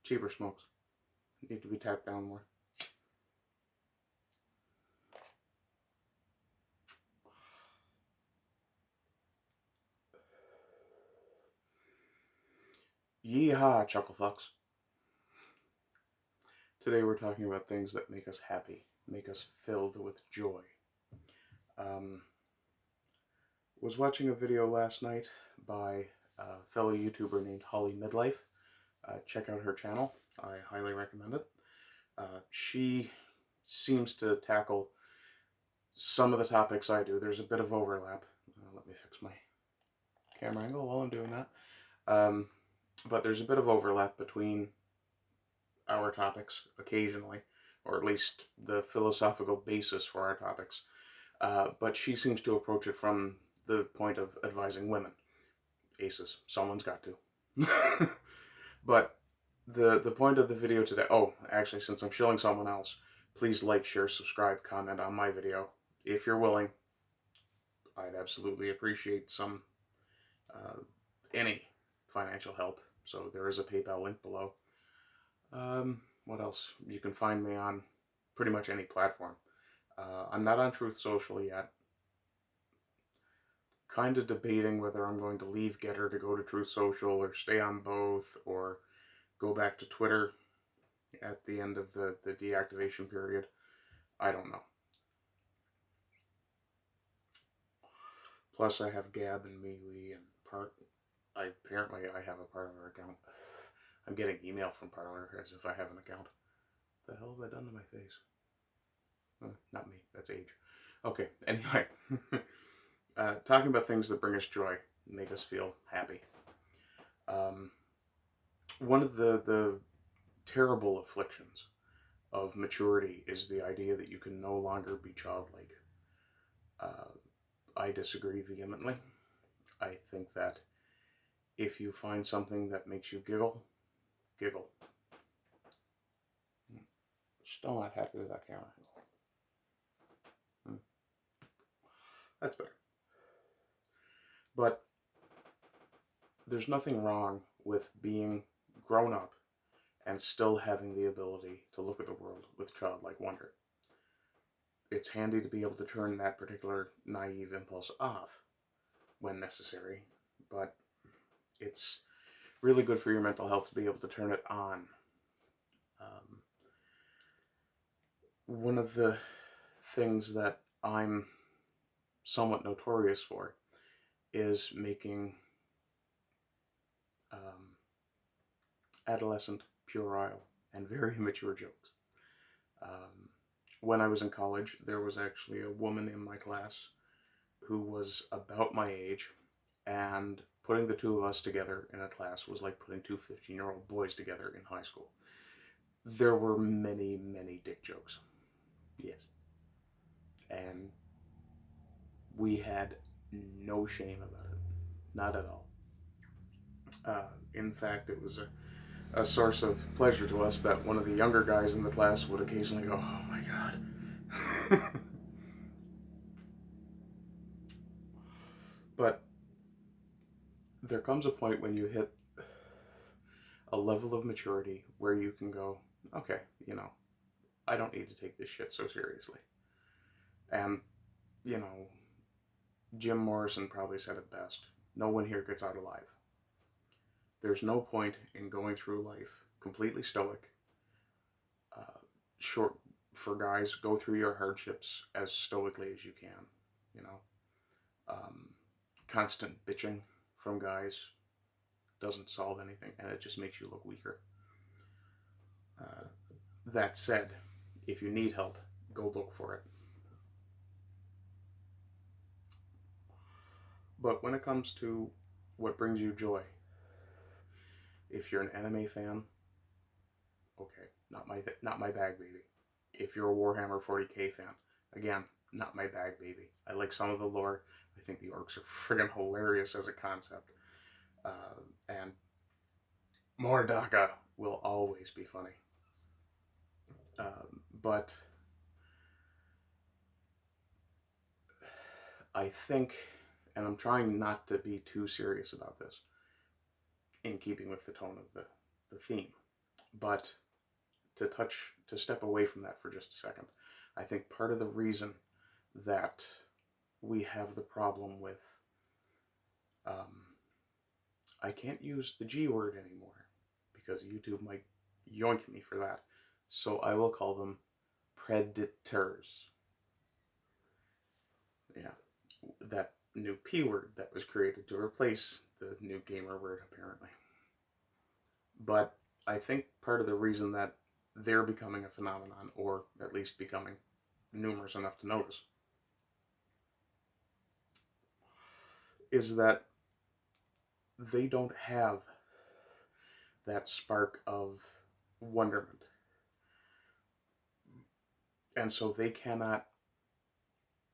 cheaper smokes. Need to be tapped down more. Yeehaw, Chuckle Fucks. Today we're talking about things that make us happy, make us filled with joy. Was watching a video last night by a fellow YouTuber named Holly Midlife. Check out her channel. I highly recommend it. She seems to tackle some of the topics I do. There's a bit of overlap. Let me fix my camera angle while I'm doing that. But there's a bit of overlap between our topics occasionally, or at least the philosophical basis for our topics. But she seems to approach it from the point of advising women. Aces. Someone's got to. But the point of the video today... Oh, actually, since I'm shilling someone else, please like, share, subscribe, comment on my video. If you're willing, I'd absolutely appreciate some... any financial help. So there is a PayPal link below. What else? You can find me on pretty much any platform. I'm not on Truth Social yet. Kind of debating whether I'm going to leave Getter to go to Truth Social or stay on both or go back to Twitter at the end of the deactivation period. I don't know. Plus I have Gab and MeWe and apparently I have a Parler account. I'm getting email from Parler as if I have an account. The hell have I done to my face? Not me, that's age. Okay, anyway. Talking about things that bring us joy, make us feel happy. One of the terrible afflictions of maturity is the idea that you can no longer be childlike. I disagree vehemently. I think that if you find something that makes you giggle, giggle. Still not happy with that camera. That's better. But there's nothing wrong with being grown up and still having the ability to look at the world with childlike wonder. It's handy to be able to turn that particular naive impulse off when necessary, but it's really good for your mental health to be able to turn it on. One of the things that I'm somewhat notorious for is making adolescent, puerile, and very immature jokes. When I was in college, there was actually a woman in my class who was about my age, and putting the two of us together in a class was like putting two 15-year-old boys together in high school. There were many, many dick jokes. Yes. And we had no shame about it. Not at all. In fact, it was a source of pleasure to us that one of the younger guys in the class would occasionally go, "Oh my God." But there comes a point when you hit a level of maturity where you can go, okay, I don't need to take this shit so seriously. And, Jim Morrison probably said it best. No one here gets out alive. There's no point in going through life completely stoic. Short for guys, go through your hardships as stoically as you can. Constant bitching from guys doesn't solve anything, and it just makes you look weaker. That said, if you need help, go look for it. But when it comes to what brings you joy, if you're an anime fan, okay, not my bag, baby. If you're a Warhammer 40k fan, again, not my bag, baby. I like some of the lore. I think the orcs are friggin' hilarious as a concept. And Mordaka will always be funny. But I think, and I'm trying not to be too serious about this, in keeping with the tone of the theme, But to step away from that for just a second, I think part of the reason that we have the problem with, I can't use the G word anymore because YouTube might yoink me for that. So I will call them predators. Yeah, that new P word that was created to replace the new gamer word, apparently. But I think part of the reason that they're becoming a phenomenon, or at least becoming numerous enough to notice, is that they don't have that spark of wonderment. And so they cannot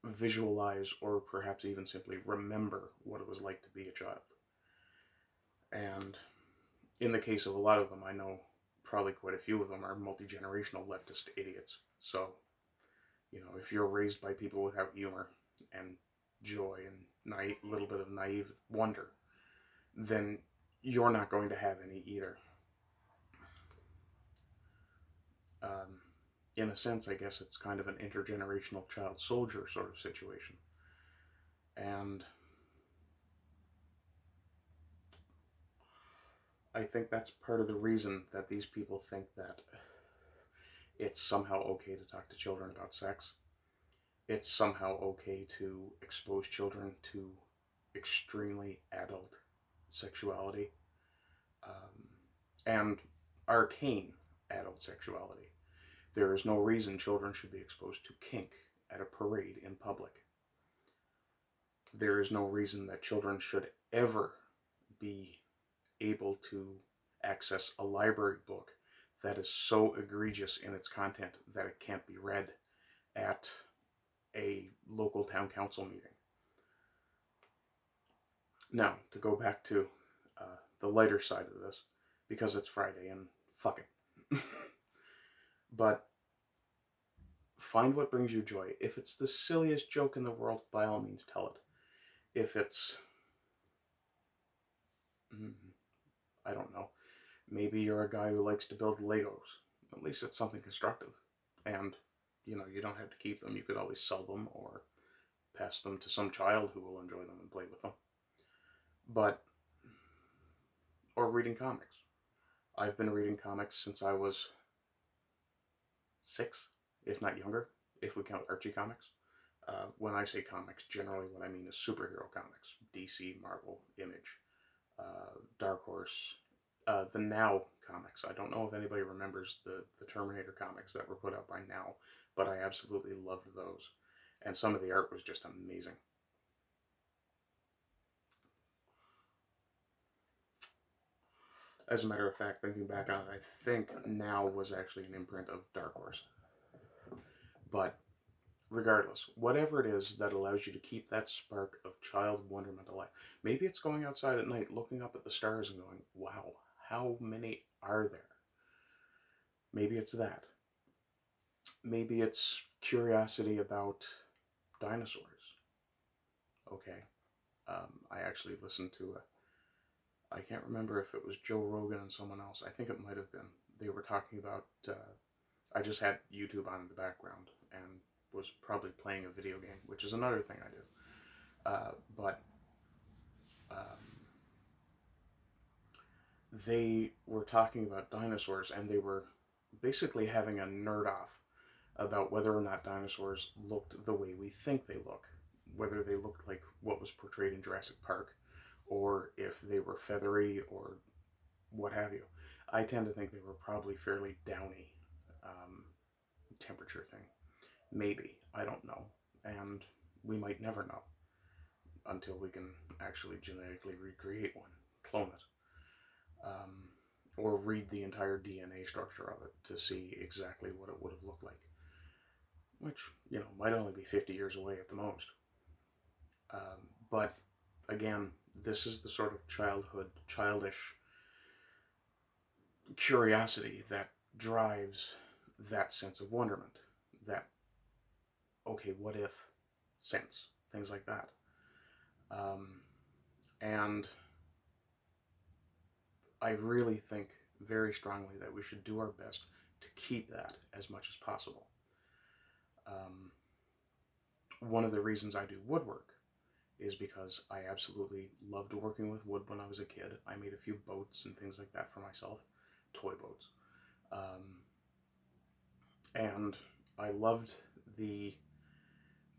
visualize or perhaps even simply remember what it was like to be a child. And in the case of a lot of them, I know probably quite a few of them are multi-generational leftist idiots. So, you know, if you're raised by people without humor and joy and a little bit of naive wonder, then you're not going to have any either. In a sense, I guess it's kind of an intergenerational child soldier sort of situation. And I think that's part of the reason that these people think that it's somehow okay to talk to children about sex. It's somehow okay to expose children to extremely adult sexuality, and arcane adult sexuality. There is no reason children should be exposed to kink at a parade in public. There is no reason that children should ever be able to access a library book that is so egregious in its content that it can't be read at a local town council meeting. Now, to go back to the lighter side of this, because it's Friday and fuck it. But find what brings you joy. If it's the silliest joke in the world, by all means tell it. If it's, I don't know, maybe you're a guy who likes to build Legos. At least it's something constructive. And, you know, you don't have to keep them. You could always sell them or pass them to some child who will enjoy them and play with them. But, or reading comics. I've been reading comics since I was 6, if not younger, if we count Archie comics. When I say comics, generally what I mean is superhero comics. DC, Marvel, Image, Dark Horse, the Now comics. I don't know if anybody remembers the Terminator comics that were put out by Now, but I absolutely loved those. And some of the art was just amazing. As a matter of fact, thinking back on it, I think Now was actually an imprint of Dark Horse. But regardless, whatever it is that allows you to keep that spark of child wonderment alive. Maybe it's going outside at night, looking up at the stars and going, wow, how many are there? Maybe it's that. Maybe it's curiosity about dinosaurs. Okay. I actually listened to I can't remember if it was Joe Rogan and someone else. I think it might have been. They were talking about, I just had YouTube on in the background and was probably playing a video game, which is another thing I do. But they were talking about dinosaurs, and they were basically having a nerd off about whether or not dinosaurs looked the way we think they look, whether they looked like what was portrayed in Jurassic Park, or if they were feathery or what have you. I tend to think they were probably fairly downy, temperature thing. Maybe. I don't know. And we might never know until we can actually genetically recreate one, clone it, or read the entire DNA structure of it to see exactly what it would have looked like. Which, you know, might only be 50 years away at the most. But, again, this is the sort of childish curiosity that drives that sense of wonderment. That, okay, what if sense? Things like that. And I really think very strongly that we should do our best to keep that as much as possible. One of the reasons I do woodwork is because I absolutely loved working with wood when I was a kid. I made a few boats and things like that for myself, toy boats. And I loved the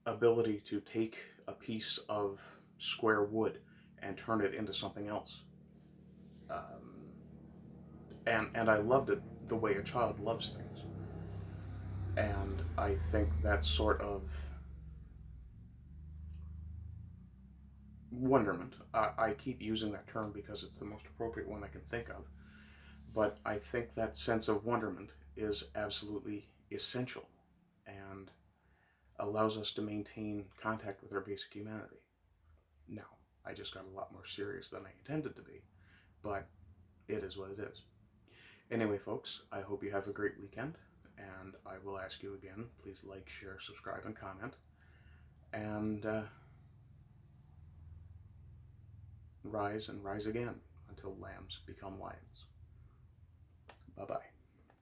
ability to take a piece of square wood and turn it into something else. And I loved it the way a child loves things. And I think that sort of wonderment, I keep using that term because it's the most appropriate one I can think of, but I think that sense of wonderment is absolutely essential and allows us to maintain contact with our basic humanity. Now, I just got a lot more serious than I intended to be, but it is what it is. Anyway, folks, I hope you have a great weekend, and I will ask you again, please like, share, subscribe, and comment, and rise and rise again until lambs become lions. Bye-bye.